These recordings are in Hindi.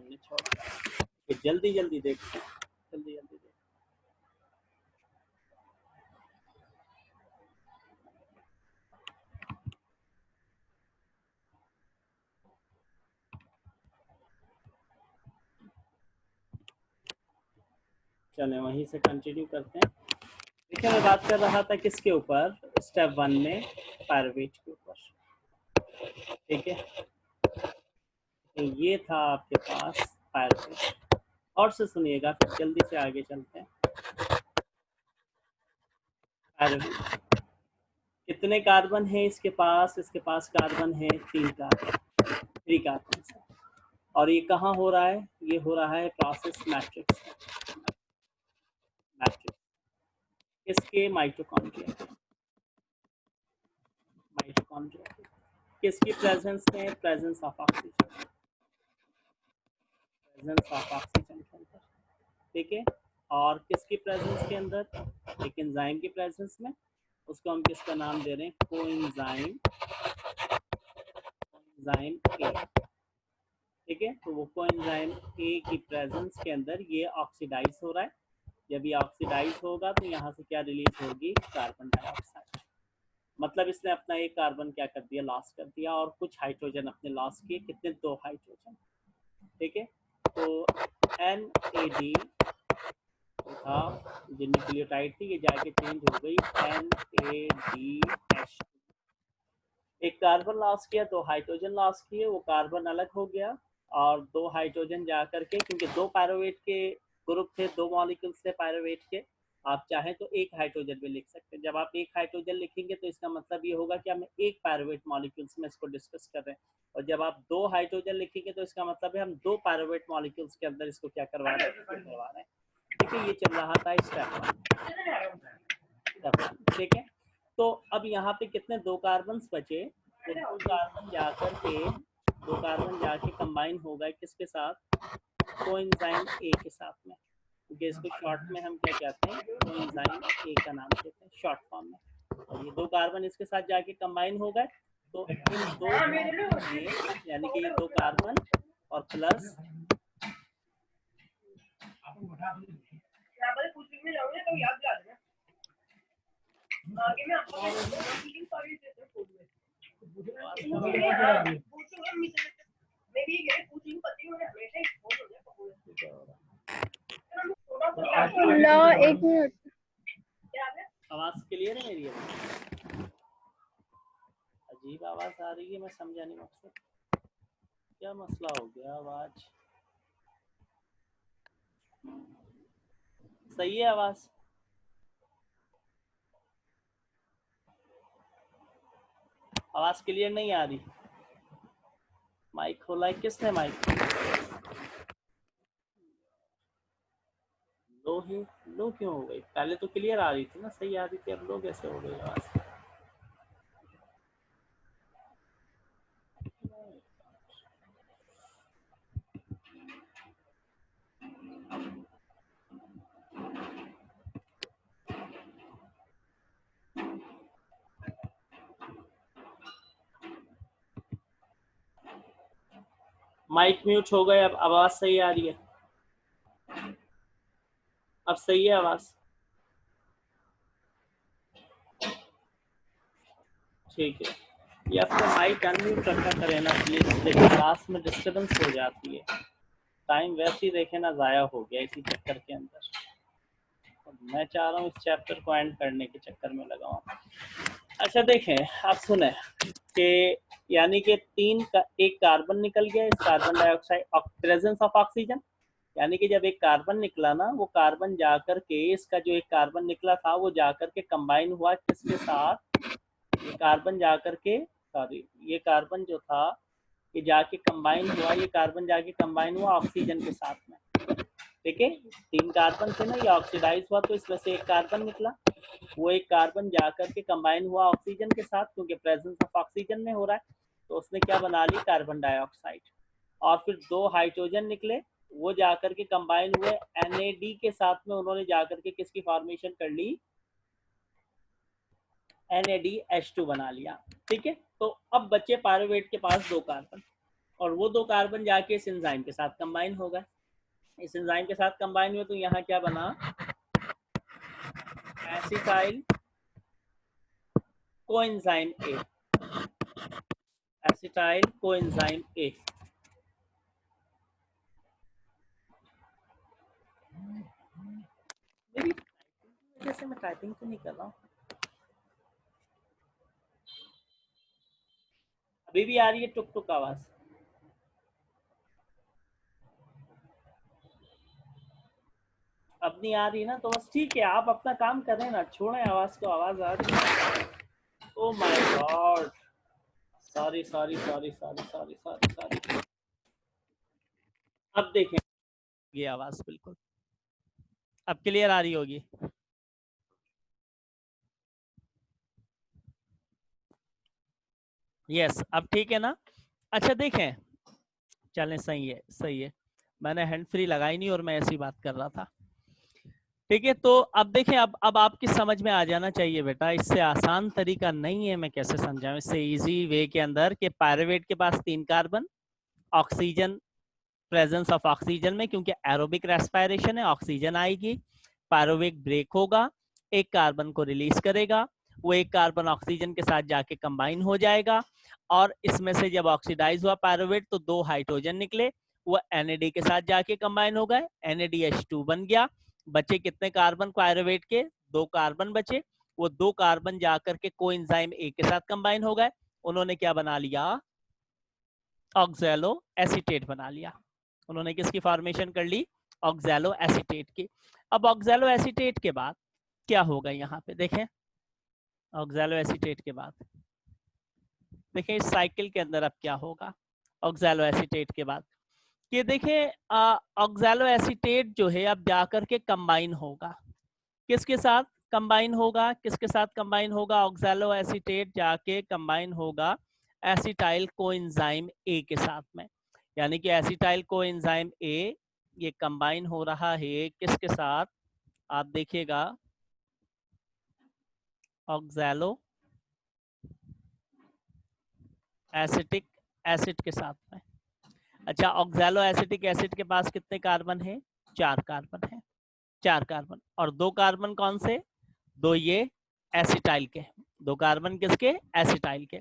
हमने छोड़ा। कि जल्दी जल्दी देखते हैं, जल्दी जल्दी देखते हैं। चलें वहीं से कंटिन्यू करते हैं। देखिए मैं बात कर रहा था किसके ऊपर, स्टेप 1 में पायरुवेट के ऊपर, ठीक है। तो ये था आपके पास पायरुवेट। और से सुनिएगा फिर जल्दी से आगे चलते हैं। पायरुवेट कितने कार्बन है इसके पास कार्बन है 3 कार्बन, 3 कार्बन है। और ये कहाँ हो रहा है, ये हो रहा है प्रोसेस मैट्रिक्स, मैट्रिक्स किसके, माइटोकॉन्ड्रिया, माइटोकॉन्ड्रिया किसकी प्रेजेंस में, presence of oxygen, presence of oxygen के अंदर, ठीक है। और किसकी प्रेजेंस के अंदर, एक एंजाइम की प्रेजेंस में, उसको हम किसका नाम दे रहे हैं, कोएंजाइम, कोएंजाइम ए, ठीक है। तो वो कोएंजाइम ए की प्रेजेंस के अंदर ये ऑक्सीडाइज हो रहा है। जब ये ऑक्सीडाइज होगा तो यहाँ से क्या रिलीज होगी, कार्बन डाइऑक्साइड। मतलब इसने अपना एक कार्बन क्या कर दिया, लॉस कर दिया, और कुछ हाइड्रोजन अपने लॉस किए, कितने, 2 हाइड्रोजन, ठीक है। तो NAD था जो न्यूक्लियोटाइड थी, ये जाके चेंज हो गई NADH। एक कार्बन लॉस किया, 2 हाइड्रोजन लॉस किए, वो कार्बन अलग हो गया, और 2 हाइड्रोजन जा करके, क्योंकि 2 पायरुवेट के ग्रुप थे, 2 मॉलिक्यूल्स थे पायरुवेट के, आप चाहें तो एक हाइड्रोजन भी लिख सकते हैं। जब आप एक हाइड्रोजन लिखेंगे तो इसका मतलब ये होगा कि हम एक पायरुवेट मॉलिक्यूल्स में इसको डिस्कस कर रहे हैं, और जब आप 2 हाइड्रोजन लिखेंगे तो इसका मतलब है हम 2 पायरुवेट मॉलिक्यूल्स के अंदर इसको क्या करवा रहे हैं, ठीक है। ये चल रहा था स्टेप 1, ठीक है। तो अब यहाँ पे कितने, 2 कार्बन बचे, तो 2 कार्बन जाके कंबाइन हो गए किसके साथ, कोएंजाइम ए के साथ में, क्योंकि इसको शॉर्ट में हम क्या कहते हैं, कोएंजाइम ए का नाम देते हैं शॉर्ट फॉर्म में। और ये 2 कार्बन इसके साथ जाके कंबाइन हो गए, तो इन 2 यानी कि ये 2 कार्बन और प्लस एक मिनट, आवाज क्लियर है मेरी, अजीब आवाज आ रही है, मैं समझा नहीं मकसद, क्या मसला हो गया, आवाज सही है, आवाज आवाज क्लियर नहीं आ रही, माइक खोला है किसने, माइक लो ही, लो क्यों हो गई, पहले तो क्लियर आ रही थी ना, सही आ रही थी, अब लो कैसे हो गई आवाज। माइक म्यूट हो गए, अब आवाज सही आ रही है, अब सही है आवाज, ठीक है। ये आपको माइक अनम्यूट रखा करे ना प्लीज, देखिए क्लास में डिस्टर्बेंस हो जाती है, टाइम वैसे ही देखे ना ज़ाया हो गया इसी चक्कर के अंदर, मैं चाह रहा हूँ इस चैप्टर को एंड करने के चक्कर में लगा हूँ। अच्छा देखें, आप सुने कि यानी कि 3 का एक कार्बन निकल गया, इस carbon dioxide, presence of oxygen, यानी कि जब एक कार्बन निकला ना, वो कार्बन जाकर के, इसका जो एक कार्बन निकला था वो जाकर के कंबाइन हुआ किसके साथ, ये कार्बन जाकर के, सॉरी ये कार्बन जो था ये जाके कंबाइन हुआ, ये कार्बन जाके कंबाइन हुआ ऑक्सीजन के साथ में, ठीक है। 3 कार्बन थे ना, ये ऑक्सीडाइज हुआ तो इसमें से एक कार्बन निकला, वो एक कार्बन जाकर के कंबाइन हुआ ऑक्सीजन के साथ, क्योंकि प्रेजेंस ऑफ ऑक्सीजन में हो रहा है, तो उसने क्या बना ली, कार्बन डाइऑक्साइड। और फिर 2 हाइड्रोजन निकले, वो जाकर के कंबाइन हुए NAD के साथ में, उन्होंने जाकर के किसकी फॉर्मेशन कर ली, NADH2 बना लिया, ठीक है। तो अब बच्चे पायरुवेट के पास 2 कार्बन, और वो 2 कार्बन जाके इस एंजाइम के साथ कंबाइन होगा। इस एंजाइम के साथ कंबाइन हुए तो यहाँ क्या बना, acetyl coenzyme A, acetyl coenzyme A. मेरी वजह से मैं टाइपिंग तो नहीं कर रहा हूँ, अभी भी आ रही है टुक टुक आवाज। अब नहीं आ रही ना, तो बस ठीक है, आप अपना काम करें ना, छोड़ें आवाज को, आवाज आ रही है। Oh my God, sorry sorry sorry sorry sorry sorry sorry. अब देखें ये आवाज बिल्कुल अब क्लियर आ रही होगी। यस, अब ठीक है ना। अच्छा देखें, चलें, सही है सही है, मैंने हैंड फ्री लगाई नहीं और मैं ऐसी बात कर रहा था। ठीक है, तो अब देखें, अब आपकी समझ में आ जाना चाहिए बेटा, इससे आसान तरीका नहीं है, मैं कैसे समझाऊं इससे इजी वे के अंदर, कि पायरुवेट के पास 3 carbon, oxygen, presence of oxygen में, क्योंकि एरोबिक रेस्पिरेशन है, ऑक्सीजन आएगी, पायरुवेट ब्रेक होगा, एक कार्बन को रिलीज करेगा, वो एक कार्बन ऑक्सीजन के साथ जाके कंबाइन हो जाएगा, और इसमें से जब ऑक्सीडाइज हुआ पायरुवेट तो 2 हाइड्रोजन निकले, वो NAD के साथ जाके कंबाइन हो गए, NADH2 बन गया। बचे कितने कार्बन पायरुवेट के, 2 कार्बन बचे, वो 2 कार्बन जाकर के कोएंजाइम ए के साथ कंबाइन हो गए, उन्होंने क्या बना लिया, ऑक्सैलो एसीटेट बना लिया। उन्होंने किसकी फॉर्मेशन कर ली, ऑक्सैलो एसीटेट की। अब ऑक्सैलो एसीटेट के बाद क्या होगा, यहाँ पे देखें, ऑक्सैलो एसीटेट के बाद देखें इस साइकिल के अंदर अब क्या होगा, ऑक्सैलो एसीटेट के बाद ये देखें, ऑक्सैलो एसीटेट जो है अब जाकर के कंबाइन होगा, किसके साथ कंबाइन होगा, किसके साथ कंबाइन होगा, ऑक्सैलो एसीटेट जाके कंबाइन होगा एसिटाइल कोएंजाइम ए के साथ में, यानी कि एसिटाइल कोएंजाइम ए ये कंबाइन हो रहा है किसके साथ, आप देखिएगा, ऑक्सैलो एसिटिक एसिड के साथ में। अच्छा, ऑक्सैलो एसिटिक एसिड के पास कितने कार्बन है, 4 कार्बन है, 4 कार्बन, और 2 कार्बन कौन से, 2 ये एसिटाइल के, 2 कार्बन किसके, एसिटाइल के,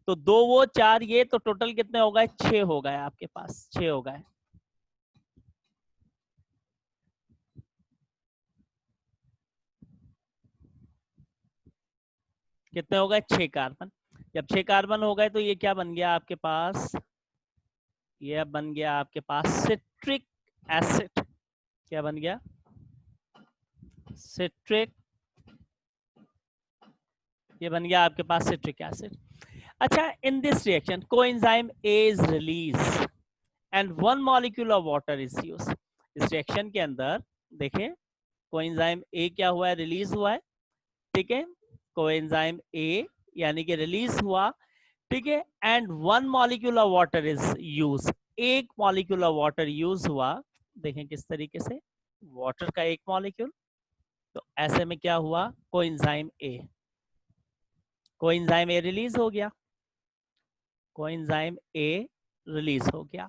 तो 2 वो 4 ये, तो टोटल कितने हो गए, 6 हो गए आपके पास, 6 हो गए। कितने हो गए, 6 कार्बन। जब 6 कार्बन हो गए तो ये क्या बन गया आपके पास, ये अब बन गया आपके पास सिट्रिक एसिड। क्या बन गया, सिट्रिक, ये बन गया आपके पास सिट्रिक एसिड। अच्छा, in this reaction coenzyme A is release and 1 molecule of water is used. इस रिएक्शन के अंदर देखें, कोएंजाइम A क्या हुआ है, रिलीज हुआ है, ठीक है, कोएंजाइम A यानी कि रिलीज हुआ, ठीक है, and 1 molecule of water is use, 1 molecule of water use हुआ। देखें किस तरीके से, वाटर का 1 मॉलिक्यूल, तो ऐसे में क्या हुआ, कोएंजाइम A रिलीज हो गया, कोएंजाइम A रिलीज हो गया,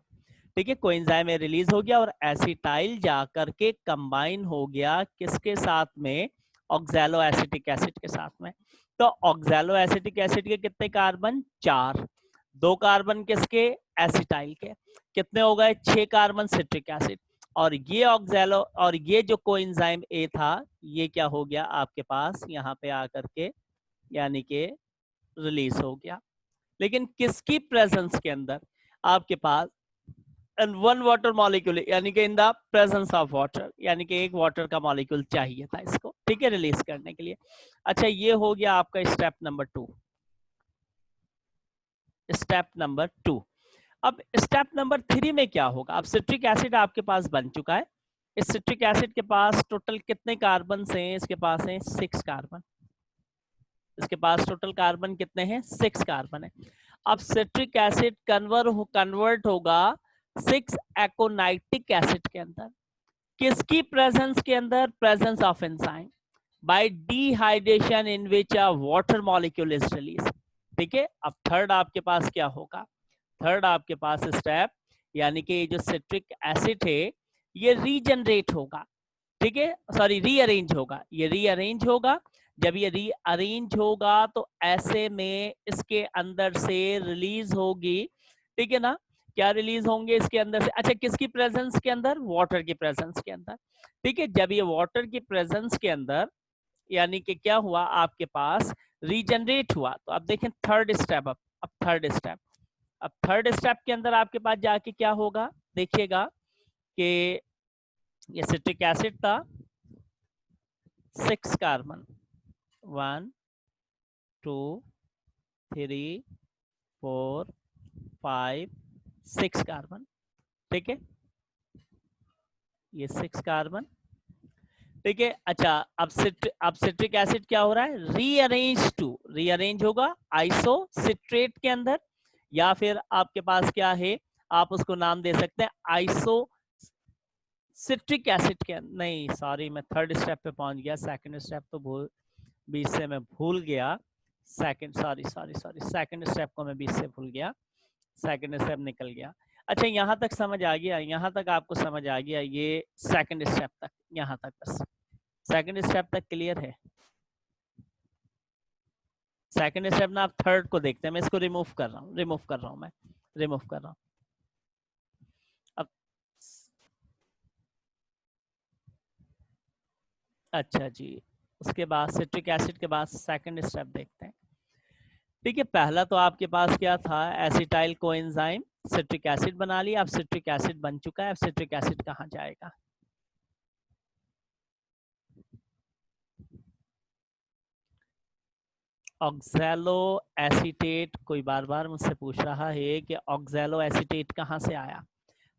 ठीक है, कोएंजाइम A रिलीज हो गया, और एसिटाइल जाकर के कंबाइन हो गया किसके साथ में, ऑक्सैलो एसिटिक एसिड के साथ में। तो ऑक्सैलो एसिटिक एसिड के कितने कार्बन, 4, 2 कार्बन किसके, एसिटाइल के, कितने हो गए, 6 कार्बन सिट्रिक एसिड, और ये ऑक्सैलो, और ये जो कोएंजाइम A था ये क्या हो गया आपके पास यहाँ पे आकर के, यानी कि रिलीज हो गया, लेकिन किसकी प्रेजेंस के अंदर, आपके पास एंड 1 वाटर मॉलिक्यूल, यानी कि इन द प्रेजेंस ऑफ वाटर, यानी कि एक वाटर का मॉलिक्यूल चाहिए था इसको, ठीक है, रिलीज करने के लिए। अच्छा, ये हो गया आपका स्टेप नंबर 2, स्टेप नंबर 2। अब स्टेप नंबर 3 में क्या होगा, अब सिट्रिक एसिड आपके पास बन चुका है, इस सिट्रिक एसिड के पास टोटल कितने कार्बन हैं, इसके पास हैं 6 कार्बन, इसके पास टोटल कार्बन कितने हैं, 6 कार्बन है। अब सिट्रिक एसिड कन्वर्ट होगा 6 एकोनाइटिक एसिड के अंदर, किसकी प्रेजेंस के अंदर, presence of enzyme, by dehydration in which a water molecule is release, ठीक है। अब थर्ड आपके पास क्या होगा, थर्ड आपके पास स्टेप, यानी कि ये जो सिट्रिक एसिड है ये रीजनरेट होगा, ठीक है, सॉरी रीअरेंज होगा, ये रीअरेंज होगा। जब ये रीअरेंज होगा तो ऐसे में इसके अंदर से रिलीज होगी, ठीक है ना, क्या रिलीज होंगे इसके अंदर से, अच्छा किसकी प्रेजेंस के अंदर, वाटर की प्रेजेंस के अंदर, ठीक है। जब ये वाटर की प्रेजेंस के अंदर यानी कि क्या हुआ आपके पास, रीजनरेट हुआ, तो अब देखें थर्ड स्टेप, अब थर्ड स्टेप, अब थर्ड स्टेप के अंदर आपके पास जाके क्या होगा, देखिएगा कि ये सिट्रिक एसिड था 6 कार्बन, 1 2 3 4 5 6 कार्बन, ठीक है, ये 6 कार्बन, ठीक है। अच्छा अब सिट्रिक एसिड क्या हो रहा है, रीअरेंज होगा आइसो सिट्रेट के अंदर, या फिर आपके पास क्या है, आप उसको नाम दे सकते हैं आइसो सिट्रिक एसिड के, नहीं सॉरी मैं थर्ड स्टेप पे पहुंच गया, सेकंड स्टेप तो भूल बीच से मैं भूल गया, second sorry sorry sorry second step को मैं बीच से भूल गया, सेकंड स्टेप निकल गया। अच्छा यहाँ तक समझ आ गया, यहाँ तक आपको समझ आ गया, ये सेकंड स्टेप तक, यहाँ तक बस सेकंड स्टेप तक क्लियर है। सेकंड स्टेप ना आप थर्ड को देखते हैं, मैं इसको रिमूव कर रहा हूँ, रिमूव कर रहा हूँ। अब अच्छा जी, उसके बाद सिट्रिक एसिड के बाद सेकंड स्टेप देखते हैं, ठीक है। पहला तो आपके पास क्या था, एसिटाइल कोएंजाइम सिट्रिक एसिड बना लिया, अब सिट्रिक एसिड बन चुका है, अब सिट्रिक एसिड कहाँ जाएगा, ऑक्सैलो एसीटेट, कोई बार बार मुझसे पूछ रहा है कि ऑक्सैलो एसीटेट कहाँ से आया,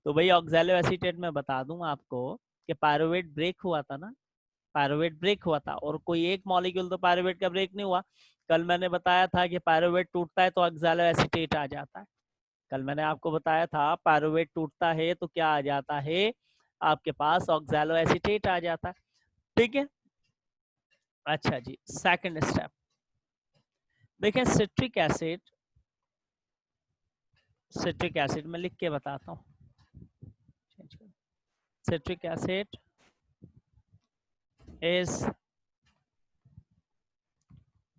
तो भाई ऑक्सैलो एसीटेट मैं बता दूं आपको कि पायरुवेट ब्रेक हुआ था ना, पायरुवेट ब्रेक हुआ था, और कोई एक मॉलिक्यूल तो पायरुवेट का ब्रेक नहीं हुआ। कल मैंने बताया था कि पायरुवेट टूटता है तो ऑक्सैलो एसीटेट आ जाता है, कल मैंने आपको बताया था पायरुवेट टूटता है तो क्या आ जाता है, आपके पास ऑक्सैलो एसीटेट आ जाता है, ठीक है। अच्छा जी सेकंड स्टेप देखें, सिट्रिक एसिड में लिख के बताता हूँ, citric acid is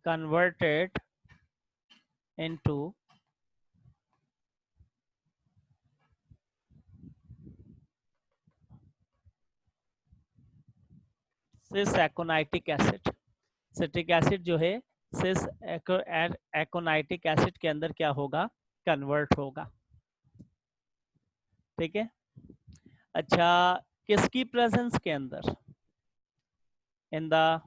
converted into cis aconitic acid। Citric acid जो है सिस एकोनाइटिक एसिड के अंदर क्या होगा, कन्वर्ट होगा, ठीक है। अच्छा किसकी प्रेजेंस के अंदर, in the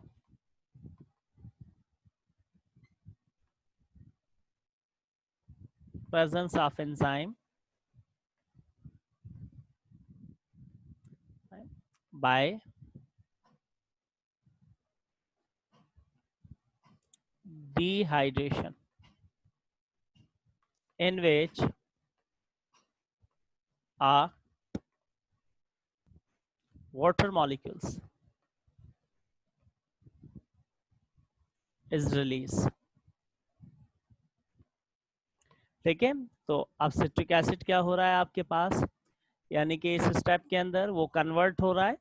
presence of enzyme by dehydration, in which a water molecules is released, ठीक है। तो अब सिट्रिक एसिड क्या हो रहा है आपके पास, यानी कि इस स्टेप के अंदर वो कन्वर्ट हो रहा है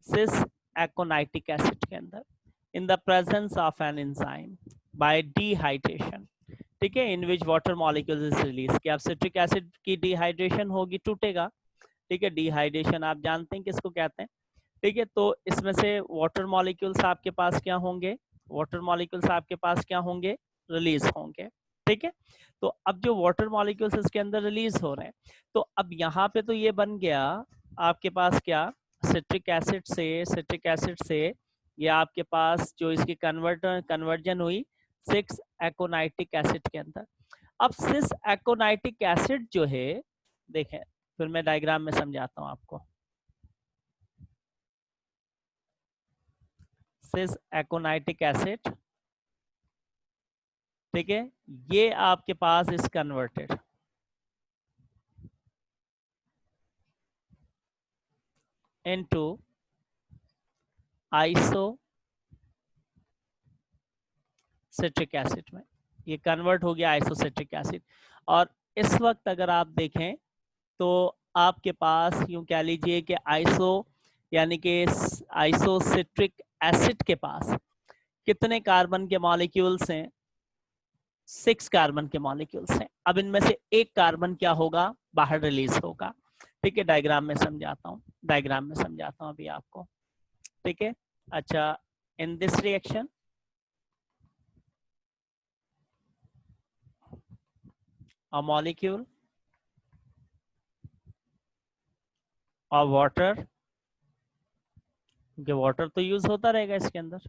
सिस एकोनाइटिक एसिड के अंदर in the presence of an enzyme by dehydration, ठीक है, in which water molecules is release, कि अब सिट्रिक एसिड की डिहाइड्रेशन होगी, टूटेगा, ठीक है। डिहाइड्रेशन आप जानते हैं किसको कहते हैं, ठीक है। तो इसमें से वाटर मॉलिक्यूल्स आपके पास क्या होंगे, वाटर मॉलिक्यूल्स आपके पास क्या होंगे, रिलीज होंगे, ठीक है। तो अब जो वाटर मॉलिक्यूल्स इसके अंदर रिलीज हो रहे हैं, तो अब यहाँ पे तो ये बन गया आपके पास क्या, सिट्रिक एसिड से ये आपके पास जो इसकी कन्वर्जन हुई 6 एकोनाइटिक एसिड के अंदर। अब 6 एकोनाइटिक एसिड जो है, देखें फिर मैं डायग्राम में समझाता हूँ आपको, सिस एकोनाइटिक एसिड, ठीक है, ये आपके पास इस converted into iso citric acid में, ये कन्वर्ट हो गया आइसोसिट्रिक एसिड, और इस वक्त अगर आप देखें तो आपके पास यूं कह लीजिए कि आइसो यानी कि आइसोसिट्रिक एसिड के पास कितने कार्बन के मॉलिक्यूल्स हैं? 6 कार्बन के मॉलिक्यूल्स हैं। अब इनमें से एक कार्बन क्या होगा? बाहर रिलीज होगा। ठीक है, डायग्राम में समझाता हूँ, अभी आपको। ठीक है, अच्छा, in this reaction a molecule of water, क्योंकि वाटर तो यूज होता रहेगा इसके अंदर,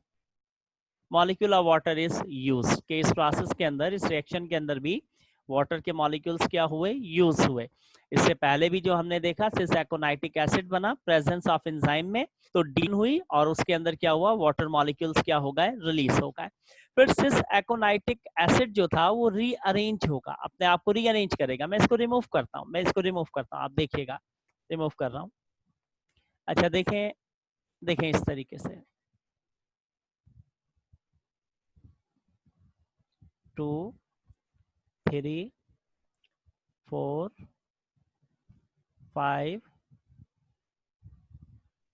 molecule of water is use के इस प्रोसेस के अंदर, इस रिएक्शन के अंदर भी वाटर के मॉलिक्यूल्स क्या हुए? यूज हुए। इससे पहले भी जो हमने देखा सिस एकोनाइटिक एसिड बना प्रेजेंस ऑफ एंजाइम में, तो डीन हुई और उसके अंदर क्या हुआ? वाटर मॉलिक्यूल्स क्या हो गए? रिलीज हो गए। फिर सिस एकोनाइटिक एसिड जो था वो रीअरेंज होगा, अपने आप को रीअरेंज करेगा। मैं इसको रिमूव करता हूँ, आप देखिएगा, रिमूव कर रहा हूँ। अच्छा, देखें देखें इस तरीके से 2 3 4 5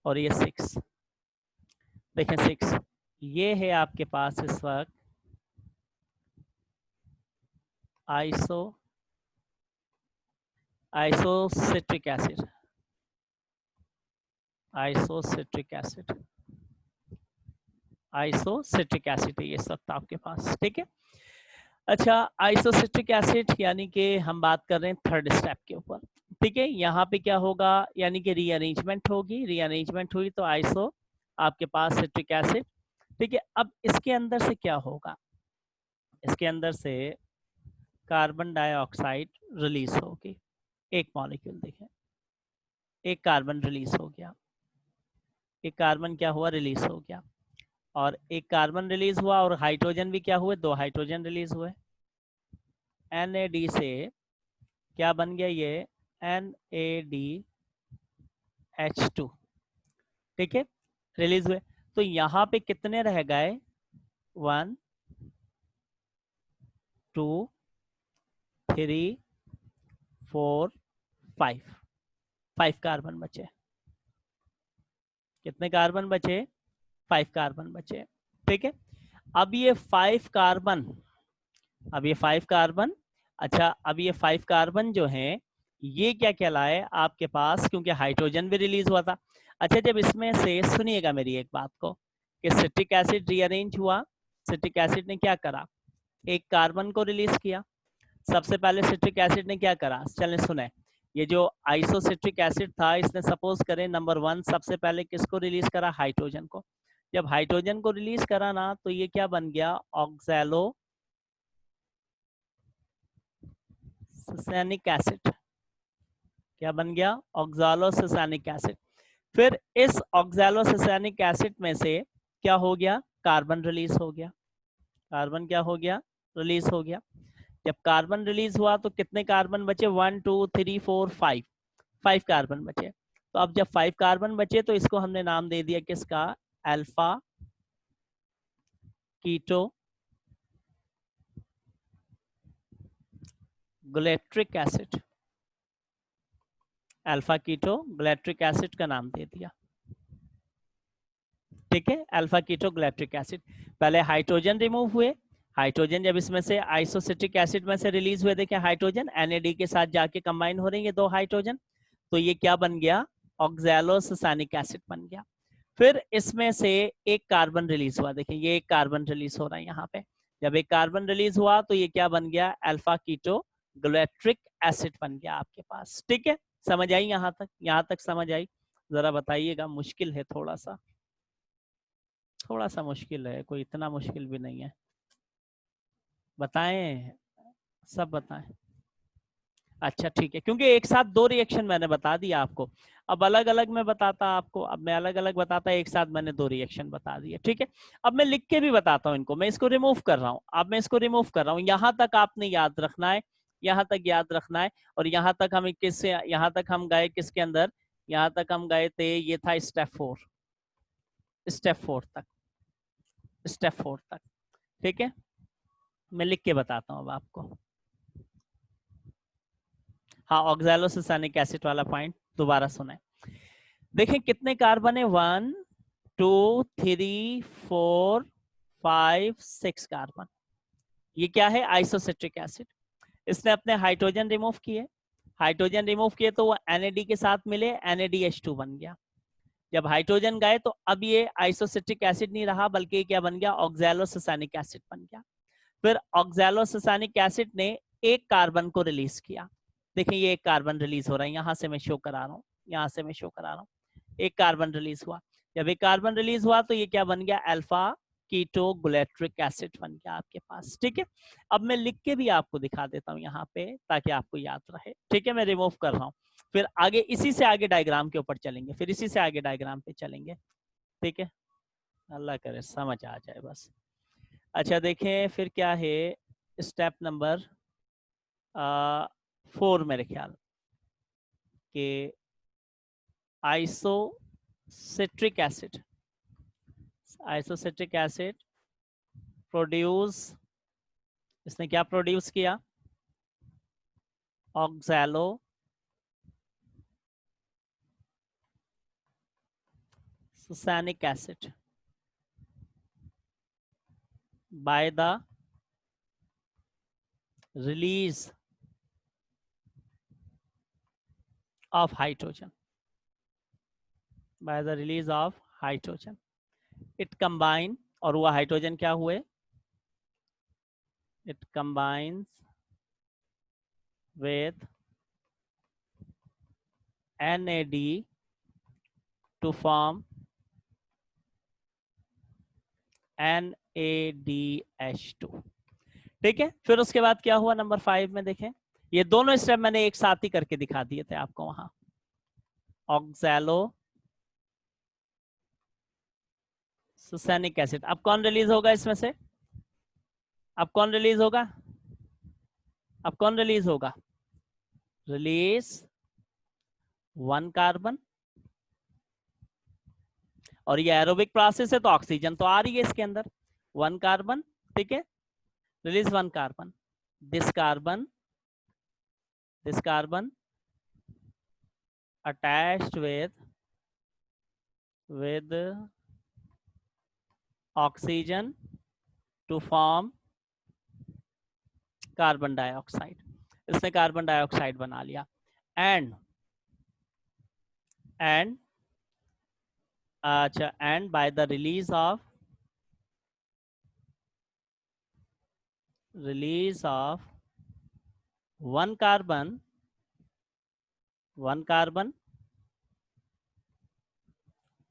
और ये 6। देखें 6, ये है आपके पास इस वक्त आइसोसिट्रिक एसिड, आइसोसिट्रिक एसिड है ये सब आपके पास। ठीक है, अच्छा, आइसोसिट्रिक एसिड यानी कि हम बात कर रहे हैं थर्ड स्टेप के ऊपर। ठीक है, यहाँ पे क्या होगा? यानी कि रीअरेंजमेंट होगी, रीअरेंजमेंट हुई तो आइसो आपके पास सिट्रिक एसिड। ठीक है, अब इसके अंदर से क्या होगा? इसके अंदर से कार्बन डाइऑक्साइड रिलीज होगी, एक मॉलिक्यूल देखें, एक कार्बन रिलीज हो गया, एक कार्बन क्या हुआ? रिलीज हो गया। और एक कार्बन रिलीज हुआ और हाइड्रोजन भी क्या हुए? 2 हाइड्रोजन रिलीज हुए। NAD से क्या बन गया? ये NADH2। ठीक है, रिलीज हुए। तो यहाँ पे कितने रह गए? 1 2 3 4 5 कार्बन बचे। कितने कार्बन बचे? 5 कार्बन बचे। ठीक है, अब ये 5 कार्बन, अच्छा, अब ये 5 कार्बन जो हैं ये क्या कहलाए आपके पास? क्योंकि हाइड्रोजन भी रिलीज हुआ था। अच्छा, जब इसमें से सुनिएगा मेरी एक बात को कि सिट्रिक एसिड रीअरेंज हुआ, सिट्रिक एसिड ने क्या करा? एक कार्बन को रिलीज किया। सबसे पहले सिट्रिक एसिड ने क्या करा? चलें सुने, ये जो आइसोसिट्रिक एसिड था इसने सपोज करें नंबर 1 सबसे पहले किसको रिलीज करा? हाइड्रोजन को। जब हाइड्रोजन को रिलीज करा ना तो ये क्या बन गया? ऑक्सैलो सैनिक एसिड। क्या बन गया? ऑक्सैलोसैनिक एसिड। फिर इस ऑक्सैलोसैनिक एसिड में से क्या हो गया? कार्बन रिलीज हो गया। कार्बन क्या हो गया? रिलीज हो गया। जब कार्बन रिलीज हुआ तो कितने कार्बन बचे? 1 2 3 4 5, 5 कार्बन बचे। तो अब जब 5 कार्बन बचे तो इसको हमने नाम दे दिया किसका? Alpha keto glutaric acid. Alpha keto glutaric acid का नाम दे दिया। ठीक है, अल्फा कीटो ग्लेट्रिक एसिड। पहले हाइड्रोजन रिमूव हुए, हाइड्रोजन जब इसमें से आइसोसिट्रिक एसिड में से रिलीज हुए, देखें हाइड्रोजन NAD के साथ जाके कंबाइन हो रही है 2 हाइड्रोजन, तो ये क्या बन गया? ऑक्सैलोसैनिक एसिड बन गया। फिर इसमें से एक कार्बन रिलीज हुआ, देखिए ये एक कार्बन रिलीज हो रहा है यहाँ पे। जब एक कार्बन रिलीज हुआ तो ये क्या बन गया? अल्फा कीटो ग्लेट्रिक एसिड बन गया आपके पास। ठीक है, समझ आई यहाँ तक? यहाँ तक समझ आई? जरा बताइएगा, मुश्किल है थोड़ा सा, थोड़ा सा मुश्किल है, कोई इतना मुश्किल भी नहीं है। बताएं, सब बताएं। अच्छा ठीक है, क्योंकि एक साथ 2 रिएक्शन मैंने बता दिया आपको, अब अलग अलग मैं बताता आपको, अब मैं अलग अलग बताता, एक साथ मैंने 2 रिएक्शन बता दिए। ठीक है, अब मैं लिख के भी बताता हूँ इनको, मैं इसको रिमूव कर रहा हूँ, अब मैं इसको रिमूव कर रहा हूँ। यहाँ तक आपने याद रखना है, यहाँ तक याद रखना है। और यहाँ तक हम किससे, यहाँ तक हम गए किसके अंदर? यहाँ तक हम गए थे, ये था स्टेप 4, स्टेप 4 तक, स्टेप 4 तक। ठीक है, मैं लिख के बताता हूँ अब आपको। हाँ, ऑक्सैलोसुसानिक एसिड वाला पॉइंट दोबारा सुने। देखें कितने कार्बन है, 1 2 3 4 5 6 कार्बन। ये क्या है, आइसोसिट्रिक एसिड। इसने अपने हाइड्रोजन रिमूव किए, हाइड्रोजन रिमूव किए तो वो NAD के साथ मिले, NADH2 बन गया। जब हाइड्रोजन गए तो अब ये आइसोसिट्रिक एसिड नहीं रहा, बल्कि ये क्या बन गया, ऑक्सैलोसुसानिक एसिड बन गया। फिर ऑक्सैलोसुसानिक एसिड ने एक कार्बन को रिलीज किया। देखिए ये एक कार्बन रिलीज हो रहा है, यहां से मैं शो करा रहा हूँ, यहां से मैं शो करा रहा हूँ, एक कार्बन रिलीज हुआ। जब एक कार्बन रिलीज हुआ तो ये क्या बन गया, अल्फा कीटो गुलेट्रिक एसिड बन गया आपके पास। ठीक है, अब मैं लिख के भी आपको दिखा देता हूँ यहाँ पे ताकि आपको याद रहे। ठीक है, मैं रिमूव कर रहा हूँ, फिर आगे इसी से आगे डायग्राम के ऊपर चलेंगे, फिर इसी से आगे डायग्राम पे चलेंगे। ठीक है, अल्लाह करे समझ आ जाए बस। अच्छा देखें फिर क्या है, स्टेप नंबर 4 मेरे ख्याल के isocitric acid, isocitric acid produce, इसने क्या प्रोड्यूस किया, oxalosuccinic acid by the release of hydrogen, by the release of hydrogen it combine, और वो हाइड्रोजन क्या हुए, it combines with NAD to form NADH2। ठीक है, फिर उसके बाद क्या हुआ नंबर 5 में, देखें ये दोनों स्टेप मैंने एक साथ ही करके दिखा दिए थे आपको वहां। ऑक्सैलो सुसानिक एसिड, अब कौन रिलीज होगा इसमें से, अब कौन रिलीज होगा, अब कौन रिलीज होगा, रिलीज 1 कार्बन, और ये एरोबिक प्रोसेस है तो ऑक्सीजन तो आ रही है इसके अंदर, 1 कार्बन। ठीक है, release 1 carbon, this carbon attached with oxygen to form carbon dioxide, इसने कार्बन डाइऑक्साइड बना लिया। एंड अच्छा, and by the release of 1 carbon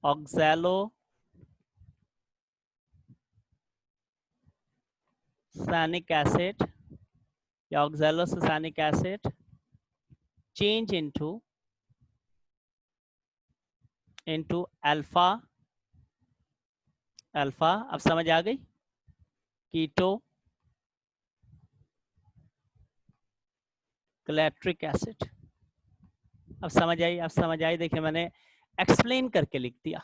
oxalosuccinic acid या oxalosuccinic acid change into alpha, अब समझ आ गई, कीटो ग्लैट्रिक एसिड। अब समझ आई, अब समझ आई, देखिए मैंने एक्सप्लेन करके लिख दिया,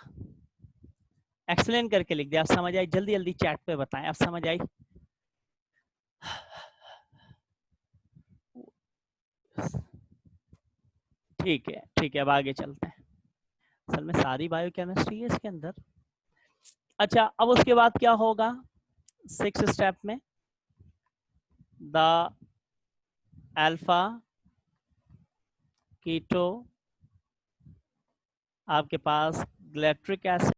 एक्सप्लेन करके लिख दिया। अब समझ आई, जल्दी जल्दी चैट पे बताएं, अब समझ आई। ठीक है, ठीक है, अब आगे चलते हैं। असल में सारी बायोकेमिस्ट्री है इसके अंदर। अच्छा, अब उसके बाद क्या होगा 6 स्टेप में, द अल्फा कीटो आपके पास ग्लैट्रिक एसिड